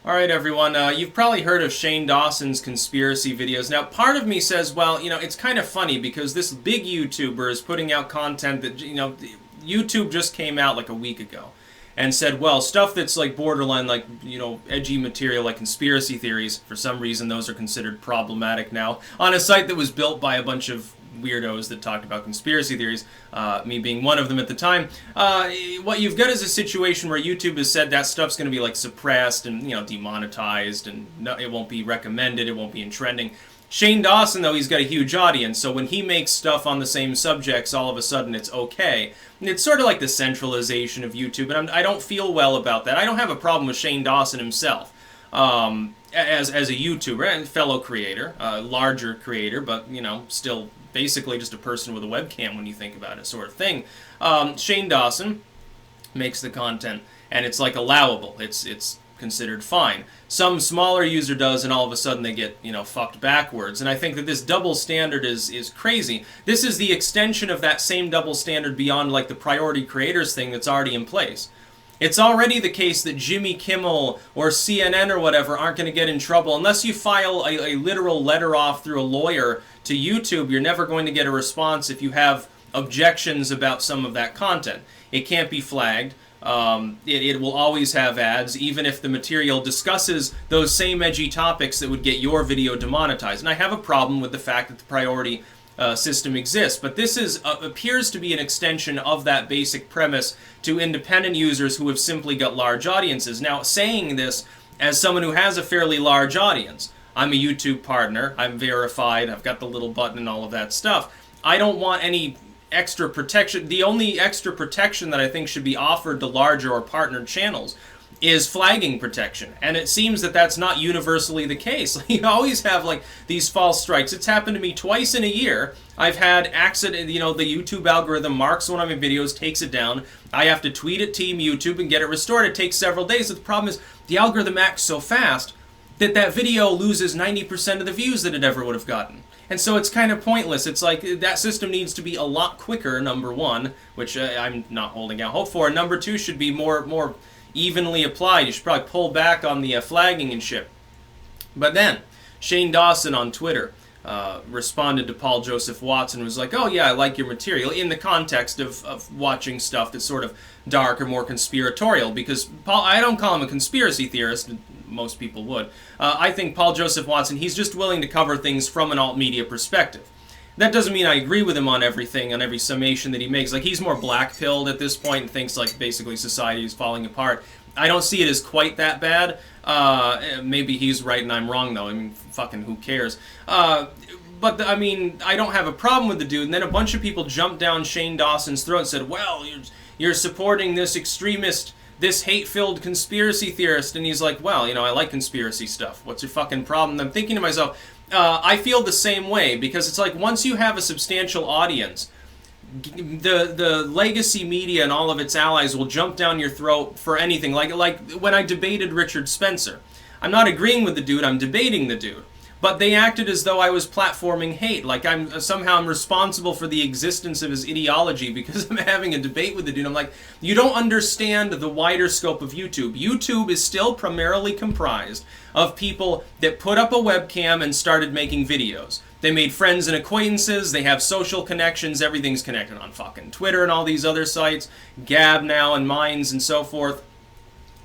Alright everyone, you've probably heard of Shane Dawson's conspiracy videos. Now part of me says, well, it's kind of funny because this big YouTuber is putting out content that, YouTube just came out like a week ago and said, well, stuff that's like borderline, like, edgy material like conspiracy theories, for some reason those are considered problematic now, on a site that was built by a bunch of weirdos that talked about conspiracy theories, me being one of them at the time. What you've got is a situation where YouTube has said that stuff's going to be like suppressed and demonetized, and it won't be recommended, it won't be in trending. Shane Dawson, though, he's got a huge audience, so when he makes stuff on the same subjects, all of a sudden it's okay. And it's sort of like the centralization of YouTube, and I don't feel well about that. I don't have a problem with Shane Dawson himself. As a YouTuber and fellow creator, larger creator, but still basically just a person with a webcam when you think about it, sort of thing. Shane Dawson makes the content, and it's like allowable. It's considered fine. Some smaller user does, and all of a sudden they get fucked backwards. And I think that this double standard is crazy. This is the extension of that same double standard beyond like the priority creators thing that's already in place. It's already the case that Jimmy Kimmel or CNN or whatever aren't going to get in trouble. Unless you file a literal letter off through a lawyer to YouTube, you're never going to get a response if you have objections about some of that content. It can't be flagged. It will always have ads, even if the material discusses those same edgy topics that would get your video demonetized. And I have a problem with the fact that the priority system exists, but this appears to be an extension of that basic premise to independent users who have simply got large audiences. Now, saying this as someone who has a fairly large audience, I'm a YouTube partner, I'm verified, I've got the little button and all of that stuff. I don't want any extra protection. The only extra protection that I think should be offered to larger or partnered channels is flagging protection, and it seems that that's not universally the case. You always have like these false strikes. It's happened to me twice in a year. I've had accident, the YouTube algorithm marks one of my videos, takes it down. I have to tweet at Team YouTube and get it restored. It takes several days. But the problem is the algorithm acts so fast that video loses 90% of the views that it ever would have gotten. And so it's kind of pointless. It's like that system needs to be a lot quicker, number one, which I'm not holding out hope for. And number two should be more evenly applied. You should probably pull back on the flagging and shit. But then, Shane Dawson on Twitter responded to Paul Joseph Watson and was like, oh yeah, I like your material, in the context of watching stuff that's sort of dark or more conspiratorial, because I don't call him a conspiracy theorist, most people would. I think Paul Joseph Watson, he's just willing to cover things from an alt-media perspective. That doesn't mean I agree with him on everything, on every summation that he makes. Like, he's more black-pilled at this point and thinks, like, basically society is falling apart. I don't see it as quite that bad. Maybe he's right and I'm wrong, though. I mean, fucking who cares? But, I mean, I don't have a problem with the dude. And then a bunch of people jumped down Shane Dawson's throat and said, well, you're supporting this extremist, this hate-filled conspiracy theorist. And he's like, well, I like conspiracy stuff. What's your fucking problem? And I'm thinking to myself, I feel the same way, because it's like once you have a substantial audience, the legacy media and all of its allies will jump down your throat for anything. Like when I debated Richard Spencer. I'm not agreeing with the dude, I'm debating the dude. But they acted as though I was platforming hate, like I'm responsible for the existence of his ideology because I'm having a debate with the dude. I'm like, you don't understand the wider scope of YouTube. YouTube is still primarily comprised of people that put up a webcam and started making videos. They made friends and acquaintances, they have social connections, everything's connected on fucking Twitter and all these other sites, Gab now and Minds and so forth.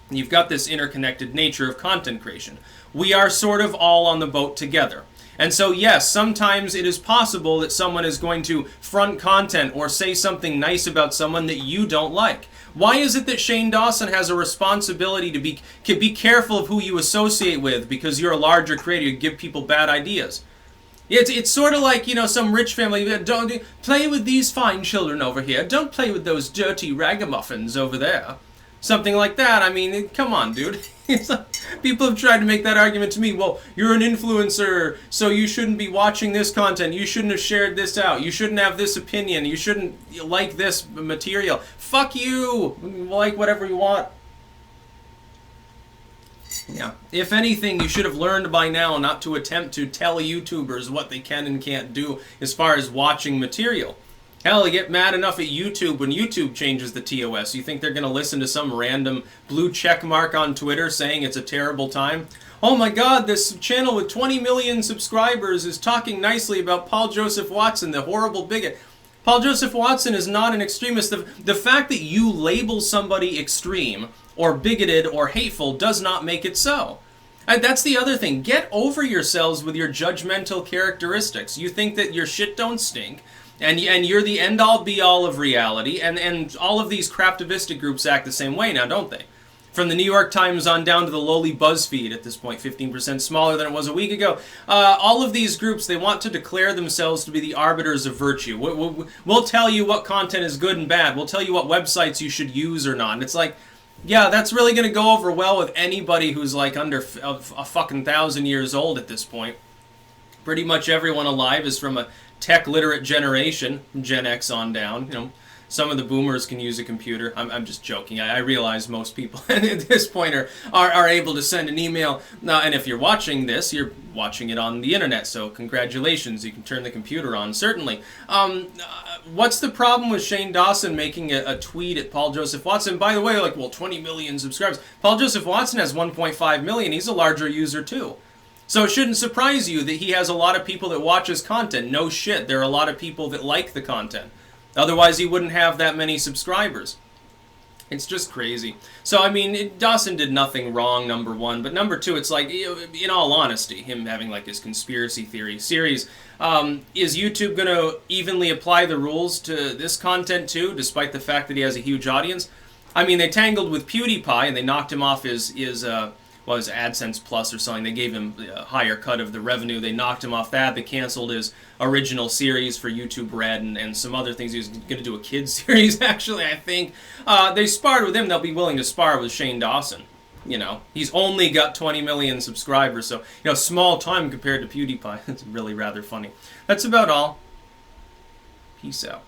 You've got this interconnected nature of content creation. We are sort of all on the boat together. And so yes, sometimes it is possible that someone is going to front content or say something nice about someone that you don't like. Why is it that Shane Dawson has a responsibility to be careful of who you associate with because you're a larger creator, you give people bad ideas? It's sort of like, some rich family, don't play with these fine children over here, don't play with those dirty ragamuffins over there. Something like that. I mean, come on, dude. People have tried to make that argument to me. Well, you're an influencer, so you shouldn't be watching this content. You shouldn't have shared this out. You shouldn't have this opinion. You shouldn't like this material. Fuck you. Like whatever you want. Yeah. If anything, you should have learned by now not to attempt to tell YouTubers what they can and can't do as far as watching material. Hell, they get mad enough at YouTube when YouTube changes the TOS. You think they're going to listen to some random blue check mark on Twitter saying it's a terrible time? Oh my god, this channel with 20 million subscribers is talking nicely about Paul Joseph Watson, the horrible bigot. Paul Joseph Watson is not an extremist. The fact that you label somebody extreme or bigoted or hateful does not make it so. And that's the other thing. Get over yourselves with your judgmental characteristics. You think that your shit don't stink, and you're the end-all be-all of reality, and all of these craptivistic groups act the same way now, don't they? From the New York Times on down to the lowly BuzzFeed at this point, 15% smaller than it was a week ago. All of these groups, they want to declare themselves to be the arbiters of virtue. We'll tell you what content is good and bad. We'll tell you what websites you should use or not. And it's like, yeah, that's really going to go over well with anybody who's like under a fucking 1,000 years old at this point. Pretty much everyone alive is from a tech-literate generation, Gen X on down, you know. Some of the boomers can use a computer. I'm just joking. I realize most people at this point are able to send an email. And if you're watching this, you're watching it on the internet, so congratulations. You can turn the computer on, certainly. What's the problem with Shane Dawson making a tweet at Paul Joseph Watson? By the way, like, well, 20 million subscribers. Paul Joseph Watson has 1.5 million. He's a larger user, too. So it shouldn't surprise you that he has a lot of people that watch his content. No shit, there are a lot of people that like the content. Otherwise, he wouldn't have that many subscribers. It's just crazy. So, I mean, Dawson did nothing wrong, number one. But number two, it's like, in all honesty, him having like his conspiracy theory series, is YouTube going to evenly apply the rules to this content too, despite the fact that he has a huge audience? I mean, they tangled with PewDiePie and they knocked him off his AdSense Plus or something. They gave him a higher cut of the revenue. They knocked him off that. They canceled his original series for YouTube Red and some other things. He was going to do a kids series, actually, I think. They sparred with him. They'll be willing to spar with Shane Dawson. You know, he's only got 20 million subscribers, so, you know, small time compared to PewDiePie. It's really rather funny. That's about all. Peace out.